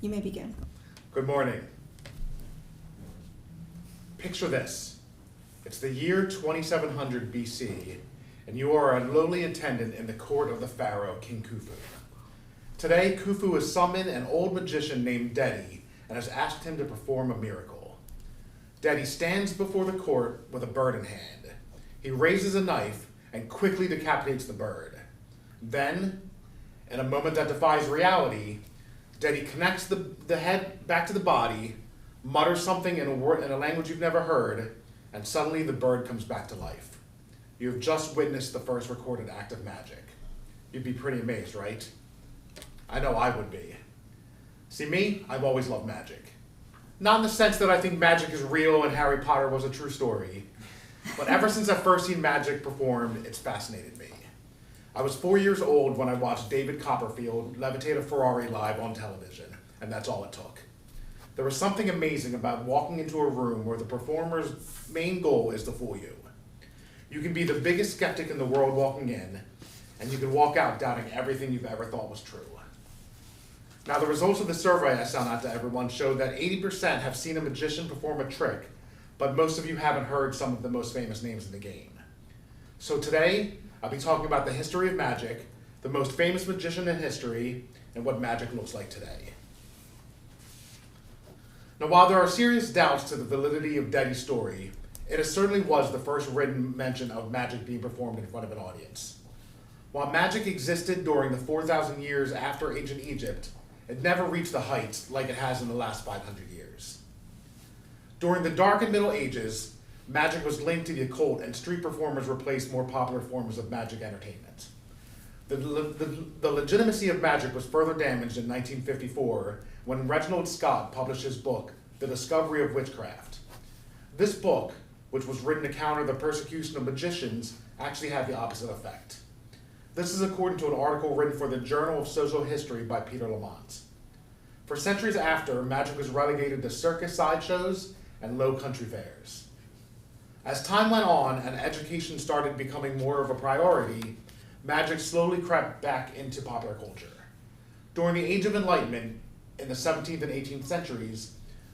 You may begin. Good morning. Picture this. It's the year 2700 BC, and you are a lowly attendant in the court of the pharaoh, King Khufu. Today, Khufu has summoned an old magician named Dedi and has asked him to perform a miracle. Dedi stands before the court with a bird in hand. He raises a knife and quickly decapitates the bird. Then, in a moment that defies reality, Dedi connects the head back to the body, mutters something in a language you've never heard, and suddenly the bird comes back to life. You have just witnessed the first recorded act of magic. You'd be pretty amazed, right? I know I would be. See me, I've always loved magic. Not in the sense that I think magic is real and Harry Potter was a true story, but ever since I first seen magic performed, it's fascinated me. I was 4 years old when I watched David Copperfield levitate a Ferrari live on television, and that's all it took. There was something amazing about walking into a room where the performer's main goal is to fool you. You can be the biggest skeptic in the world walking in, and you can walk out doubting everything you've ever thought was true. Now, the results of the survey I sent out to everyone showed that 80% have seen a magician perform a trick, but most of you haven't heard some of the most famous names in the game. So today, I'll be talking about the history of magic, the most famous magician in history, and what magic looks like today. Now, while there are serious doubts to the validity of Dedi's story, it certainly was the first written mention of magic being performed in front of an audience. While magic existed during the 4,000 years after ancient Egypt, it never reached the heights like it has in the last 500 years. During the Dark and Middle Ages, magic was linked to the occult and street performers replaced more popular forms of magic entertainment. The legitimacy of magic was further damaged in 1954 when Reginald Scott published his book, The Discovery of Witchcraft. This book, which was written to counter the persecution of magicians, actually had the opposite effect. This is according to an article written for the Journal of Social History by Peter Lamont. For centuries after, magic was relegated to circus sideshows and low country fairs. As time went on and education started becoming more of a priority, magic slowly crept back into popular culture. During the Age of Enlightenment, in the 17th and 18th centuries,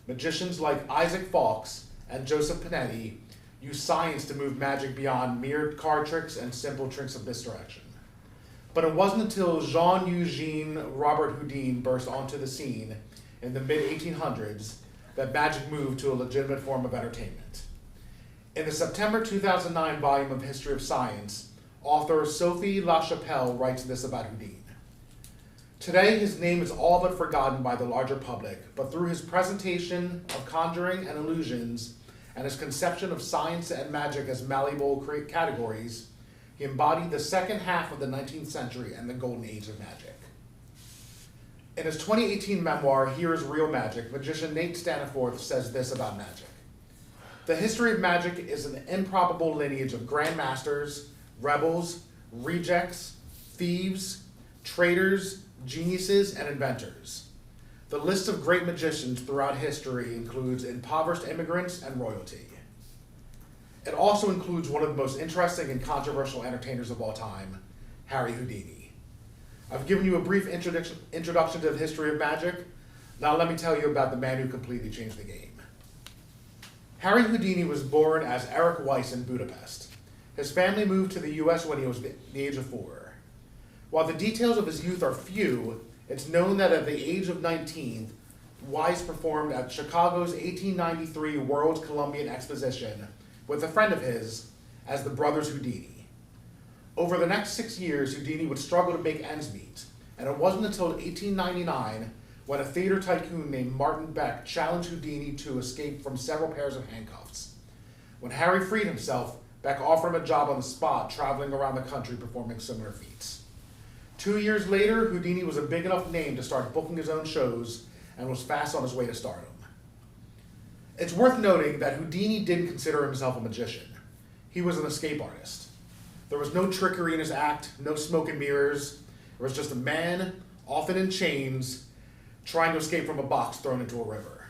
magicians like Isaac Fawkes and Joseph Panetti used science to move magic beyond mere card tricks and simple tricks of misdirection. But it wasn't until Jean-Eugène Robert Houdin burst onto the scene in the mid-1800s that magic moved to a legitimate form of entertainment. In the September 2009 volume of History of Science, author Sophie LaChapelle writes this about Houdin. Today, his name is all but forgotten by the larger public, but through his presentation of conjuring and illusions and his conception of science and magic as malleable categories, he embodied the second half of the 19th century and the golden age of magic. In his 2018 memoir, Here is Real Magic, magician Nate Staniforth says this about magic. The history of magic is an improbable lineage of grandmasters, rebels, rejects, thieves, traitors, geniuses, and inventors. The list of great magicians throughout history includes impoverished immigrants and royalty. It also includes one of the most interesting and controversial entertainers of all time, Harry Houdini. I've given you a brief introduction to the history of magic. Now let me tell you about the man who completely changed the game. Harry Houdini was born as Eric Weiss in Budapest. His family moved to the US when he was the age of 4. While the details of his youth are few, it's known that at the age of 19, Weiss performed at Chicago's 1893 World's Columbian Exposition with a friend of his as the Brothers Houdini. Over the next 6 years, Houdini would struggle to make ends meet, and it wasn't until 1899 when a theater tycoon named Martin Beck challenged Houdini to escape from several pairs of handcuffs. When Harry freed himself, Beck offered him a job on the spot, traveling around the country performing similar feats. 2 years later, Houdini was a big enough name to start booking his own shows and was fast on his way to stardom. It's worth noting that Houdini didn't consider himself a magician. He was an escape artist. There was no trickery in his act, no smoke and mirrors. There was just a man, often in chains, trying to escape from a box thrown into a river.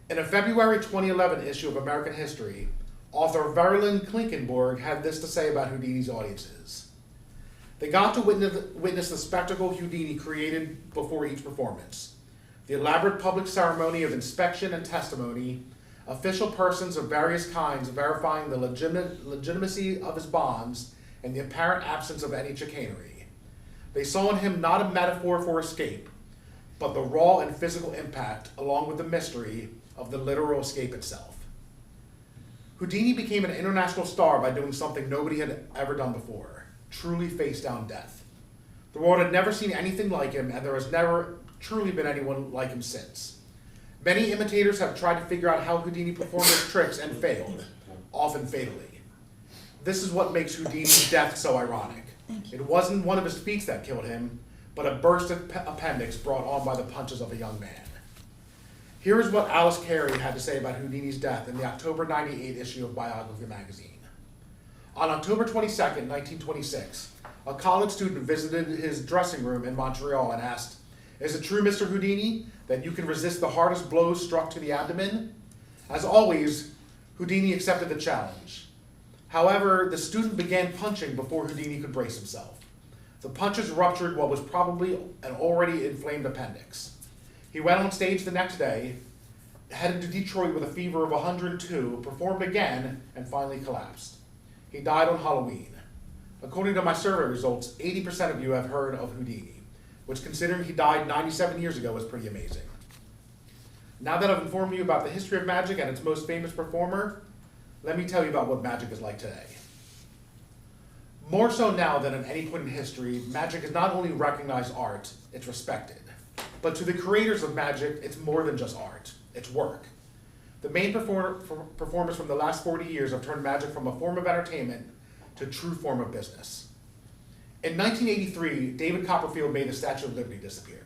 In a February 2011 issue of American History, author Verilyn Klinkenborg had this to say about Houdini's audiences. They got to witness the spectacle Houdini created before each performance. the elaborate public ceremony of inspection and testimony, official persons of various kinds verifying the legitimacy of his bonds, and the apparent absence of any chicanery. They saw in him not a metaphor for escape, but the raw and physical impact, along with the mystery, of the literal escape itself. Houdini became an international star by doing something nobody had ever done before, truly face down death. The world had never seen anything like him, and there has never truly been anyone like him since. Many imitators have tried to figure out how Houdini performed his tricks and failed, often fatally. This is what makes Houdini's death so ironic. It wasn't one of his feats that killed him, but a burst of appendix brought on by the punches of a young man. Here is what Alice Carey had to say about Houdini's death in the October '98 issue of Biography magazine. On October 22nd, 1926, a college student visited his dressing room in Montreal and asked, "Is it true, Mr. Houdini, that you can resist the hardest blows struck to the abdomen?" As always, Houdini accepted the challenge. However, the student began punching before Houdini could brace himself. The punches ruptured what was probably an already inflamed appendix. He went on stage the next day, headed to Detroit with a fever of 102, performed again, and finally collapsed. He died on Halloween. According to my survey results, 80% of you have heard of Houdini, which, considering he died 97 years ago, is pretty amazing. Now that I've informed you about the history of magic and its most famous performer, let me tell you about what magic is like today. More so now than at any point in history, magic is not only recognized art, it's respected. But to the creators of magic, it's more than just art, it's work. The main performers from the last 40 years have turned magic from a form of entertainment to a true form of business. In 1983, David Copperfield made the Statue of Liberty disappear.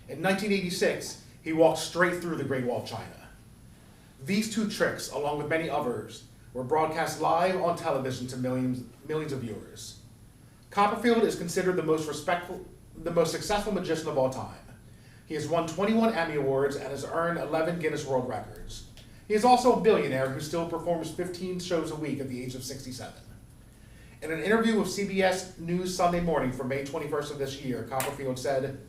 In 1986, he walked straight through the Great Wall of China. These two tricks, along with many others, were broadcast live on television to millions of viewers. Copperfield is considered the most successful magician of all time. He has won 21 Emmy Awards and has earned 11 Guinness World Records. He is also a billionaire who still performs 15 shows a week at the age of 67. In an interview with CBS News Sunday Morning for May 21st of this year, Copperfield said,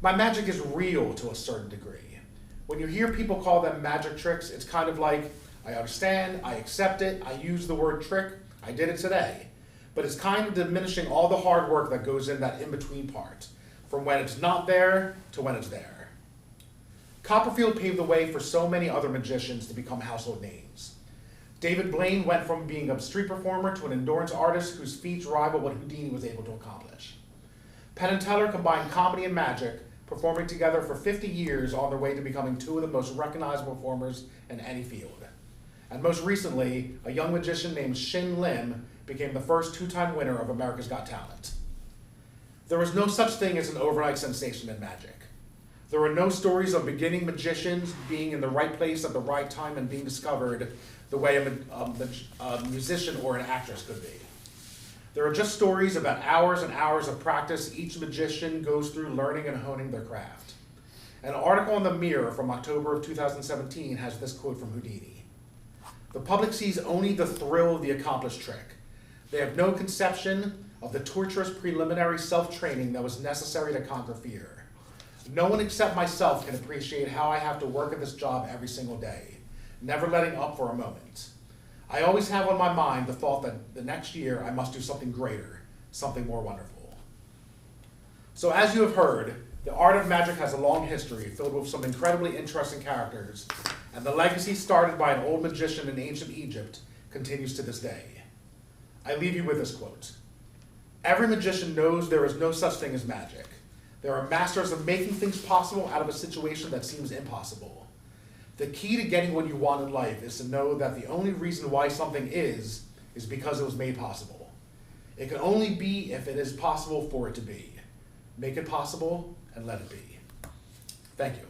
"My magic is real to a certain degree. When you hear people call them magic tricks, it's kind of like, I understand, I accept it, I use the word trick, I did it today. But it's kind of diminishing all the hard work that goes in that in-between part, from when it's not there to when it's there." Copperfield paved the way for so many other magicians to become household names. David Blaine went from being a street performer to an endurance artist whose feats rival what Houdini was able to accomplish. Penn and Teller combined comedy and magic, performing together for 50 years on their way to becoming two of the most recognizable performers in any field. And most recently, a young magician named Shin Lim became the first two-time winner of America's Got Talent. There is no such thing as an overnight sensation in magic. There are no stories of beginning magicians being in the right place at the right time and being discovered the way a musician or an actress could be. There are just stories about hours and hours of practice each magician goes through learning and honing their craft. An article in the Mirror from October of 2017 has this quote from Houdini. "The public sees only the thrill of the accomplished trick. They have no conception of the torturous preliminary self-training that was necessary to conquer fear. No one except myself can appreciate how I have to work at this job every single day, never letting up for a moment. I always have on my mind the thought that the next year I must do something greater, something more wonderful." So as you have heard, the art of magic has a long history filled with some incredibly interesting characters, and the legacy started by an old magician in ancient Egypt continues to this day. I leave you with this quote. "Every magician knows there is no such thing as magic. There are masters of making things possible out of a situation that seems impossible. The key to getting what you want in life is to know that the only reason why something is because it was made possible. It can only be if it is possible for it to be. Make it possible and let it be." Thank you.